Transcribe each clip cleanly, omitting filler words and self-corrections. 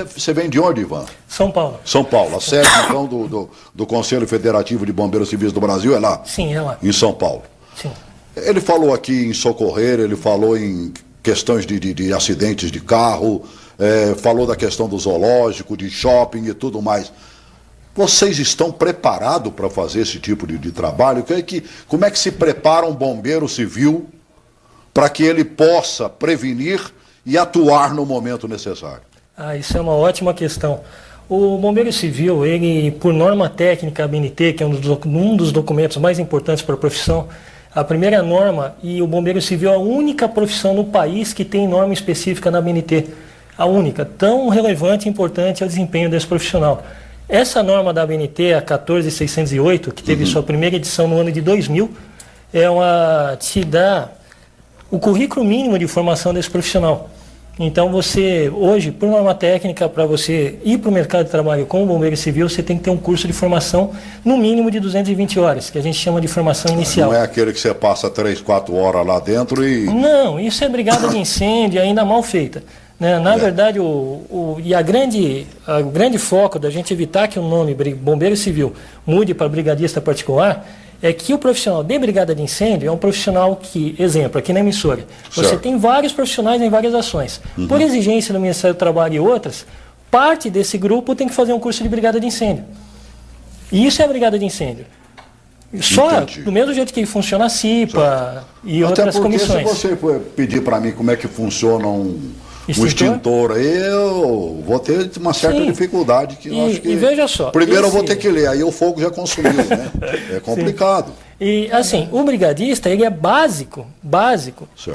Você vem de onde, Ivan? São Paulo. São Paulo. A sede, então, do Conselho Federativo de Bombeiros Civis do Brasil é lá? Sim, é lá. Em São Paulo. Sim. Ele falou aqui em socorrer, ele falou em questões de acidentes de carro, falou da questão do zoológico, de shopping e tudo mais. Vocês estão preparados para fazer esse tipo de trabalho? Como é que se prepara um bombeiro civil para que ele possa prevenir e atuar no momento necessário? Isso é uma ótima questão. O bombeiro civil, ele, por norma técnica, a BNT, que é um dos documentos mais importantes para a profissão, a primeira norma, e o bombeiro civil é a única profissão no país que tem norma específica na BNT. A única, tão relevante e importante é o desempenho desse profissional. Essa norma da BNT, a 14608, que teve sua primeira edição no ano de 2000, te dá o currículo mínimo de formação desse profissional. Então você, hoje, por norma técnica, para você ir para o mercado de trabalho como bombeiro civil, você tem que ter um curso de formação no mínimo de 220 horas, que a gente chama de formação inicial. Não é aquele que você passa 3, 4 horas lá dentro e... Não, isso é brigada de incêndio ainda mal feita. Né? Na verdade, a grande foco da gente evitar que o nome bombeiro civil mude para brigadista particular é que o profissional de brigada de incêndio é um profissional que, exemplo, aqui na emissora, você tem vários profissionais em várias ações. Por exigência do Ministério do Trabalho e outras, parte desse grupo tem que fazer um curso de brigada de incêndio. E isso é a brigada de incêndio. Só do mesmo jeito que funciona a CIPA e outras comissões. Se você pedir para mim como é que funciona um extintor, aí eu vou ter uma certa dificuldade que eu acho que... E veja só... Primeiro eu vou ter que ler, aí o fogo já consumiu, né? É complicado. Sim. E assim, o brigadista, ele é básico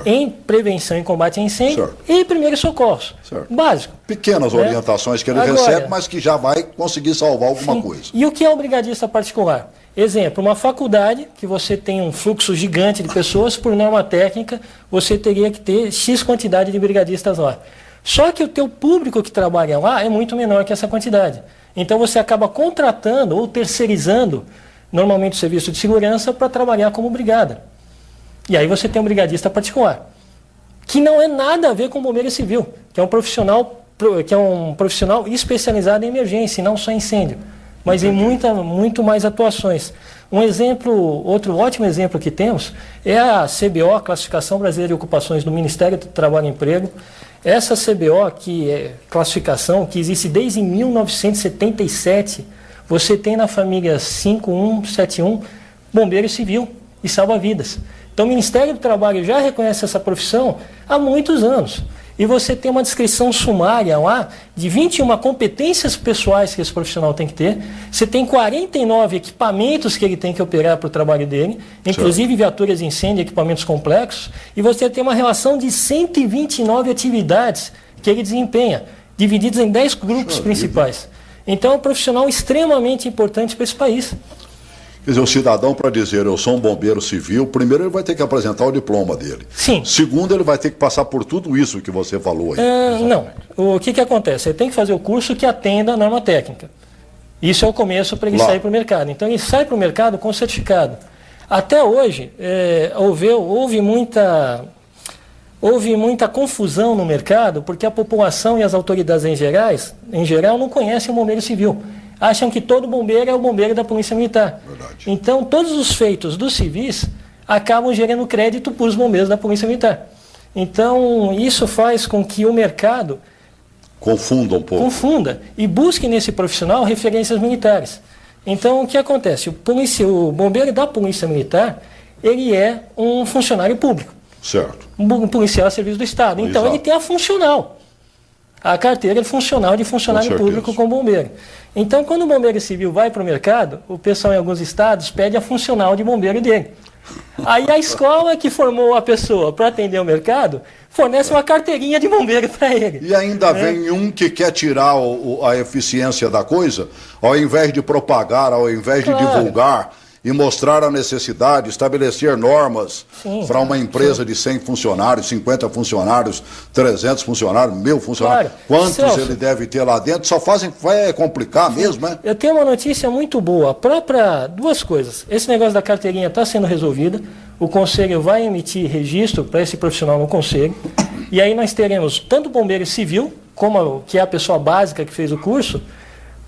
em prevenção e combate a incêndio e primeiros socorros. Básico. Pequenas orientações que ele recebe, mas que já vai conseguir salvar alguma coisa. E o que é o brigadista particular? Exemplo, uma faculdade que você tem um fluxo gigante de pessoas, por norma técnica, você teria que ter X quantidade de brigadistas lá. Só que o teu público que trabalha lá é muito menor que essa quantidade. Então você acaba contratando ou terceirizando, normalmente o serviço de segurança, para trabalhar como brigada. E aí você tem um brigadista particular, que não é nada a ver com o bombeiro civil, que é um profissional especializado em emergência, e não só em incêndio, mas em muito mais atuações. Outro ótimo exemplo que temos é a CBO, Classificação Brasileira de Ocupações do Ministério do Trabalho e Emprego. Essa CBO, que é classificação, que existe desde 1977, você tem na família 5171 bombeiro civil e salva-vidas. Então o Ministério do Trabalho já reconhece essa profissão há muitos anos. E você tem uma descrição sumária lá de 21 competências pessoais que esse profissional tem que ter. Você tem 49 equipamentos que ele tem que operar para o trabalho dele, inclusive viaturas de incêndio e equipamentos complexos. E você tem uma relação de 129 atividades que ele desempenha, divididas em 10 grupos principais. Então é um profissional extremamente importante para esse país. Quer dizer, o cidadão, para dizer eu sou um bombeiro civil, primeiro ele vai ter que apresentar o diploma dele. Sim. Segundo, ele vai ter que passar por tudo isso que você falou aí. Não. O que acontece? Ele tem que fazer o curso que atenda a norma técnica. Isso é o começo para ele sair para o mercado. Então ele sai para o mercado com certificado. Até hoje, houve muita confusão no mercado, porque a população e as autoridades em geral não conhecem o bombeiro civil. Acham que todo bombeiro é o bombeiro da Polícia Militar. Verdade. Então, todos os feitos dos civis acabam gerando crédito para os bombeiros da Polícia Militar. Então, isso faz com que o mercado confunda um pouco. Confunda e busque nesse profissional referências militares. Então, o que acontece? O bombeiro da Polícia Militar, ele é um funcionário público. Certo. Um policial a serviço do Estado. Então, ele tem a funcional. A carteira funcional de funcionário público com bombeiro. Então, quando o bombeiro civil vai para o mercado, o pessoal em alguns estados pede a funcional de bombeiro dele. Aí a escola que formou a pessoa para atender o mercado fornece uma carteirinha de bombeiro para ele. E ainda vem um que quer tirar a eficiência da coisa, ao invés de propagar, ao invés de divulgar e mostrar a necessidade, estabelecer normas para uma empresa de 100 funcionários, 50 funcionários, 300 funcionários, 1000 funcionários. Quantos ele deve ter lá dentro? Só vai complicar mesmo, né? Eu tenho uma notícia muito boa. Duas coisas. Esse negócio da carteirinha está sendo resolvida. O Conselho vai emitir registro para esse profissional no Conselho. E aí nós teremos tanto bombeiro civil que é a pessoa básica que fez o curso,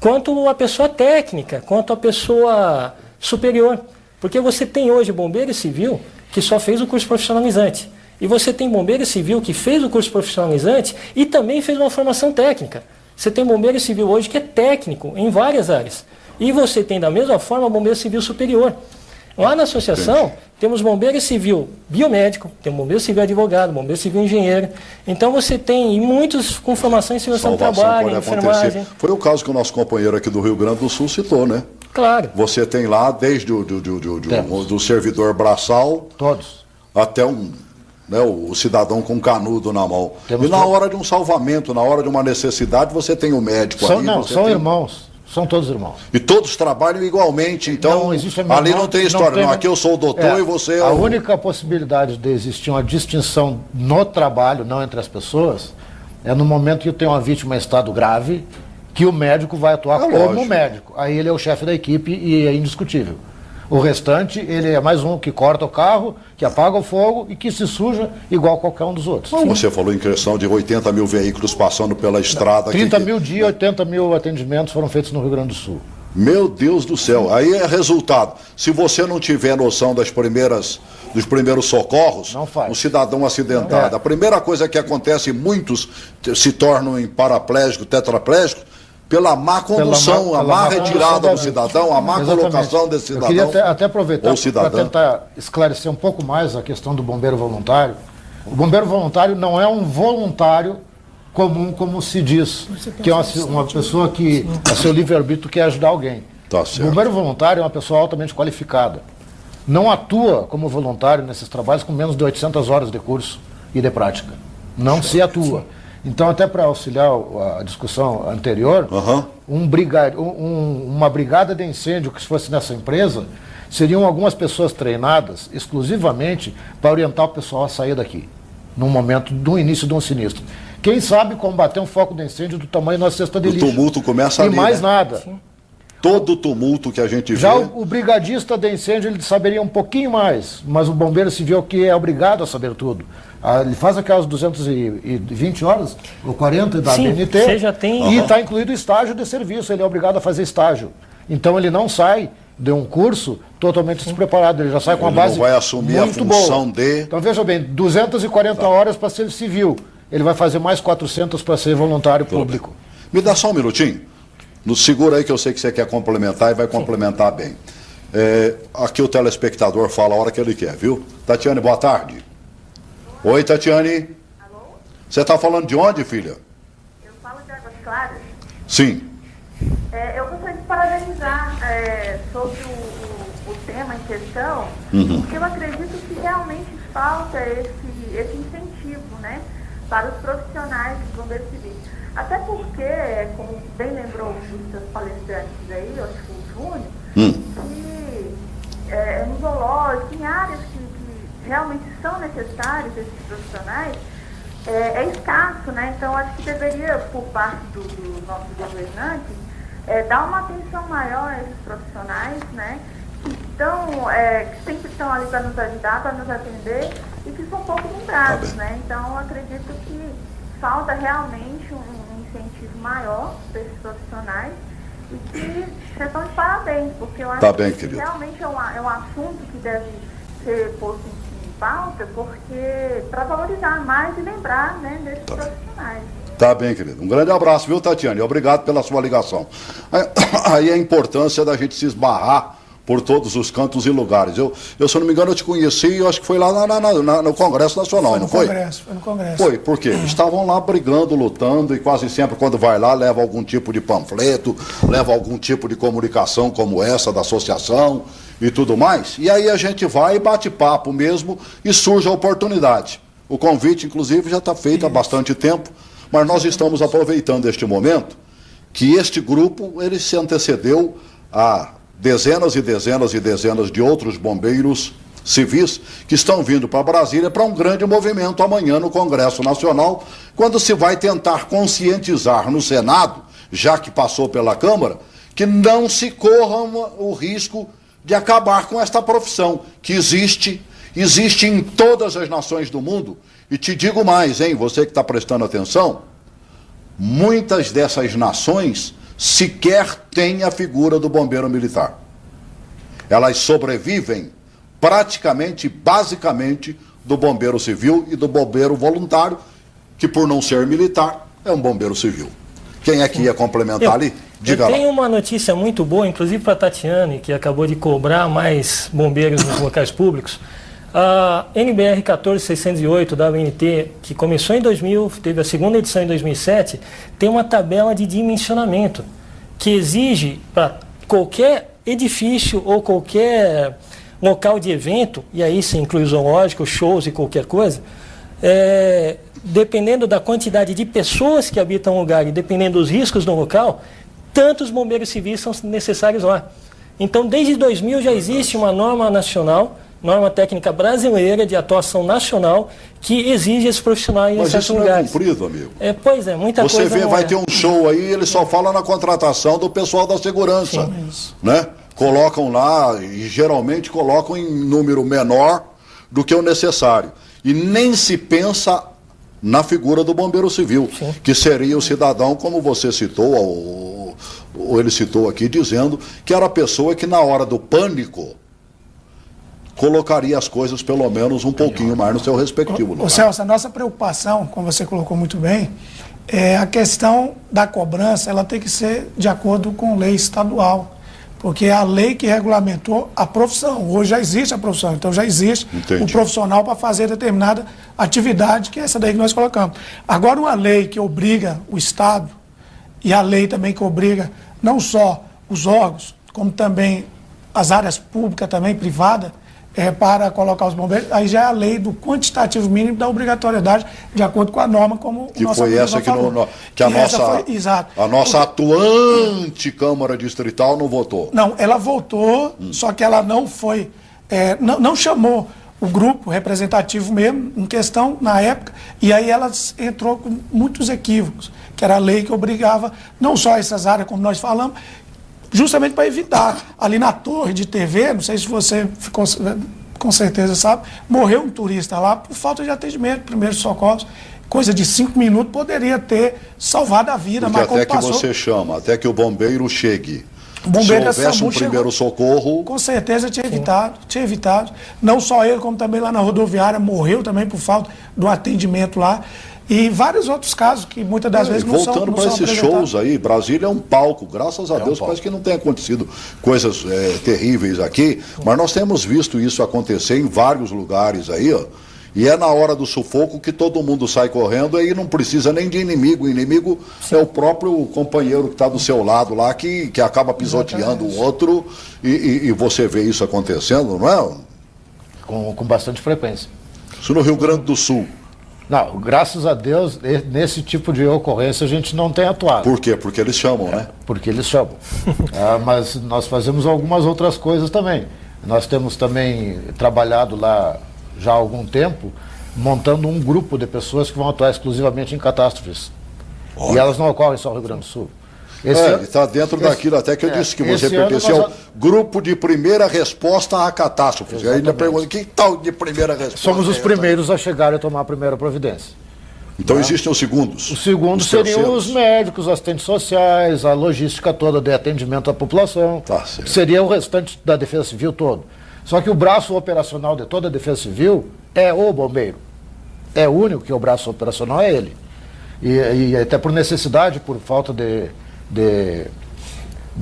quanto a pessoa técnica, quanto a pessoa superior. Porque você tem hoje bombeiro civil que só fez o curso profissionalizante. E você tem bombeiro civil que fez o curso profissionalizante e também fez uma formação técnica. Você tem bombeiro civil hoje que é técnico em várias áreas. E você tem, da mesma forma, bombeiro civil superior. Lá na associação, temos bombeiro civil biomédico, temos bombeiro civil advogado, bombeiro civil engenheiro. Então você tem, e muitos com formação em segurança do trabalho, enfermagem. Foi o caso que o nosso companheiro aqui do Rio Grande do Sul citou, né? Claro. Você tem lá, desde do servidor braçal, todos, até o cidadão com canudo na mão. E na hora de um salvamento, na hora de uma necessidade, você tem o médico ali. Não, são irmãos. São todos irmãos. E todos trabalham igualmente, então ali não tem história. Não, aqui eu sou o doutor e você é a única possibilidade de existir uma distinção no trabalho, não entre as pessoas, é no momento que tem uma vítima em estado grave, que o médico vai atuar como médico. Aí ele é o chefe da equipe e é indiscutível. O restante, ele é mais um que corta o carro, que apaga o fogo e que se suja igual qualquer um dos outros. Você falou em questão de 80 mil veículos passando pela estrada. 30 mil dias, 80 mil atendimentos foram feitos no Rio Grande do Sul. Meu Deus do céu, aí é resultado. Se você não tiver noção dos primeiros socorros, um cidadão acidentado, a primeira coisa que acontece, muitos se tornam em paraplégico, tetraplégico, pela má condução, a má retirada do cidadão, a má colocação desse cidadão. Eu queria até aproveitar para tentar esclarecer um pouco mais a questão do bombeiro voluntário. O bombeiro voluntário não é um voluntário comum, como se diz, que é uma pessoa que, a seu livre-arbítrio, quer ajudar alguém. Tá certo. O bombeiro voluntário é uma pessoa altamente qualificada. Não atua como voluntário nesses trabalhos com menos de 800 horas de curso e de prática. Não se atua. Então, até para auxiliar a discussão anterior, uma brigada de incêndio que se fosse nessa empresa, seriam algumas pessoas treinadas exclusivamente para orientar o pessoal a sair daqui, no momento do início de um sinistro. Quem sabe combater um foco de incêndio do tamanho da cesta de lixo. O tumulto começa ali, e mais nada. Sim. Todo o tumulto que a gente vê... Já o brigadista de incêndio, ele saberia um pouquinho mais, mas o bombeiro civil que é obrigado a saber tudo. Ele faz aquelas 220 horas, ou 40 da BNT, você já tem... e está incluído o estágio de serviço, ele é obrigado a fazer estágio. Então ele não sai de um curso totalmente despreparado, ele já sai com a base não vai assumir muito a função boa. Então veja bem, 240 horas para ser civil, ele vai fazer mais 400 para ser voluntário público. Me dá só um minutinho. Nos segura aí que eu sei que você quer complementar e vai complementar bem. Aqui o telespectador fala a hora que ele quer, viu? Tatiane, boa tarde. Oi, Tatiane. Alô? Você está falando de onde, filha? Eu falo de Águas Claras. Sim. Eu gostaria de parabenizar sobre o tema em questão, porque eu acredito que realmente falta esse incentivo, né, para os profissionais dos bombeiros civis. Até porque, como bem lembrou um dos seus palestrantes aí, eu acho que foi o Júnior, que no zoológico, em áreas que realmente são necessários esses profissionais, é escasso, né? Então, acho que deveria, por parte dos nossos governantes, dar uma atenção maior a esses profissionais, né? Que sempre estão ali para nos ajudar, para nos atender, e que são pouco lembrados, né? Então, eu acredito que falta realmente um incentivo maior para esses profissionais e que vocês estão de parabéns, porque eu acho que realmente é um assunto que deve ser posto em pauta, porque para valorizar mais e lembrar, né, desses profissionais. Tá bem, querido. Um grande abraço, viu, Tatiane? Obrigado pela sua ligação. Aí a importância da gente se esbarrar por todos os cantos e lugares. Eu se eu não me engano, eu te conheci, eu acho que foi lá no Congresso Nacional, não foi? Foi no Congresso. Foi, por quê? Estavam lá brigando, lutando, e quase sempre quando vai lá, leva algum tipo de panfleto, leva algum tipo de comunicação como essa da associação e tudo mais. E aí a gente vai e bate papo mesmo e surge a oportunidade. O convite, inclusive, já está feito há bastante tempo, mas nós estamos aproveitando este momento que este grupo, ele se antecedeu a dezenas e dezenas e dezenas de outros bombeiros civis que estão vindo para Brasília para um grande movimento amanhã no Congresso Nacional, quando se vai tentar conscientizar no Senado, já que passou pela Câmara, que não se corra o risco de acabar com esta profissão, que existe em todas as nações do mundo. E te digo mais, hein, você que está prestando atenção, muitas dessas nações sequer têm a figura do bombeiro militar. Elas sobrevivem praticamente, basicamente, do bombeiro civil e do bombeiro voluntário, que por não ser militar, é um bombeiro civil. Quem é que ia complementar ali? Diga lá. Eu tenho uma notícia muito boa, inclusive para a Tatiane, que acabou de cobrar mais bombeiros nos locais públicos. A NBR 14608 da UNT, que começou em 2000, teve a segunda edição em 2007, tem uma tabela de dimensionamento que exige para qualquer edifício ou qualquer local de evento, e aí se inclui zoológico, shows e qualquer coisa, dependendo da quantidade de pessoas que habitam o lugar e dependendo dos riscos do local, tantos bombeiros civis são necessários lá. Então, desde 2000 já existe uma norma nacional, norma técnica brasileira de atuação nacional, que exige esses profissionais em certos lugares. Mas isso não é cumprido, amigo. Pois é, muita coisa. Você vê, vai ter um show aí, ele só fala na contratação do pessoal da segurança. Sim, né? Colocam lá, e geralmente colocam em número menor do que o necessário. E nem se pensa na figura do bombeiro civil, sim, que seria o cidadão, como você citou, ou ele citou aqui, dizendo que era a pessoa que na hora do pânico colocaria as coisas pelo menos um pouquinho mais no seu respectivo lugar. Ô Celso, a nossa preocupação, como você colocou muito bem, é a questão da cobrança, ela tem que ser de acordo com lei estadual, porque é a lei que regulamentou a profissão. Hoje já existe a profissão, então já existe o profissional para fazer determinada atividade, que é essa daí que nós colocamos. Agora, uma lei que obriga o Estado, e a lei também que obriga não só os órgãos, como também as áreas públicas, também privadas, para colocar os bombeiros, aí já é a lei do quantitativo mínimo da obrigatoriedade, de acordo com a norma, como que foi essa que a nossa atuante Câmara Distrital não votou. Não, ela votou, só que ela não foi, não chamou o grupo representativo mesmo, em questão, na época, e aí ela entrou com muitos equívocos, que era a lei que obrigava, não só essas áreas, como nós falamos, justamente para evitar. Ali na torre de TV, não sei se você ficou, com certeza sabe, morreu um turista lá por falta de atendimento, primeiros socorros, coisa de 5 minutos poderia ter salvado a vida. Porque mas como até que passou, você chama, até que o bombeiro chegue. o bombeiro se houvesse um primeiro socorro... Com certeza tinha evitado. Não só ele, como também lá na rodoviária, morreu também por falta do atendimento lá. E vários outros casos que muitas das vezes não são apresentados. Voltando para esses shows aí, Brasília é um palco, graças a Deus, parece que não tem acontecido coisas terríveis aqui, mas nós temos visto isso acontecer em vários lugares aí, ó, e é na hora do sufoco que todo mundo sai correndo, aí não precisa nem de inimigo, o inimigo é o próprio companheiro que está do seu lado lá, que acaba pisoteando o outro, e você vê isso acontecendo, não é? Com bastante frequência. Isso no Rio Grande do Sul. Não, graças a Deus, nesse tipo de ocorrência a gente não tem atuado. Por quê? Porque eles chamam, né? Porque eles chamam. Mas nós fazemos algumas outras coisas também. Nós temos também trabalhado lá já há algum tempo, montando um grupo de pessoas que vão atuar exclusivamente em catástrofes. Olha. E elas não ocorrem só no Rio Grande do Sul. Está dentro daquilo até que eu disse, que você pertenceu ao grupo de primeira resposta a catástrofes. E aí ainda pergunta, que tal de primeira resposta? Somos os primeiros a chegar e tomar a primeira providência. Então existem os segundos? Os segundos seriam os médicos, assistentes sociais, a logística toda de atendimento à população. Tá certo. Seria o restante da Defesa Civil todo. Só que o braço operacional de toda a Defesa Civil é o bombeiro. É o único que o braço operacional é ele. E até por necessidade, por falta de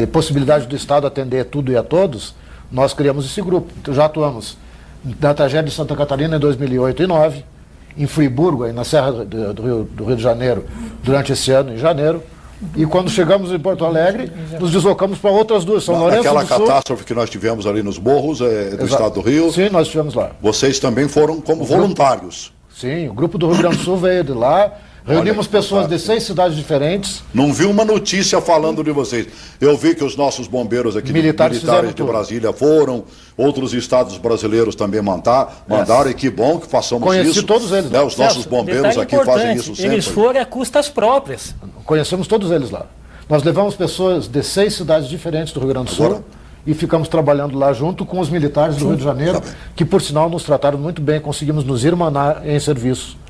possibilidade do Estado atender tudo e a todos, nós criamos esse grupo. Então, já atuamos na tragédia de Santa Catarina em 2008 e 2009, em Friburgo, aí na Serra do Rio de Janeiro, durante esse ano, em janeiro. E quando chegamos em Porto Alegre, nos deslocamos para outras duas, São Lourenço aquela do Sul. Catástrofe que nós tivemos ali nos morros do estado do Rio. Sim, nós estivemos lá. Vocês também foram como voluntários. Sim, o grupo do Rio Grande do Sul veio de lá. Reunimos pessoas de 6 cidades diferentes. Não vi uma notícia falando de vocês. Eu vi que os nossos bombeiros aqui, militares de Brasília foram, outros estados brasileiros também mandaram, e que bom que façamos isso. Conheci todos eles. Né? Os nossos bombeiros aqui fazem isso sempre. Eles foram a custas próprias. Conhecemos todos eles lá. Nós levamos pessoas de 6 cidades diferentes do Rio Grande do Sul e ficamos trabalhando lá junto com os militares do Rio de Janeiro, que por sinal nos trataram muito bem, conseguimos nos irmanar em serviço.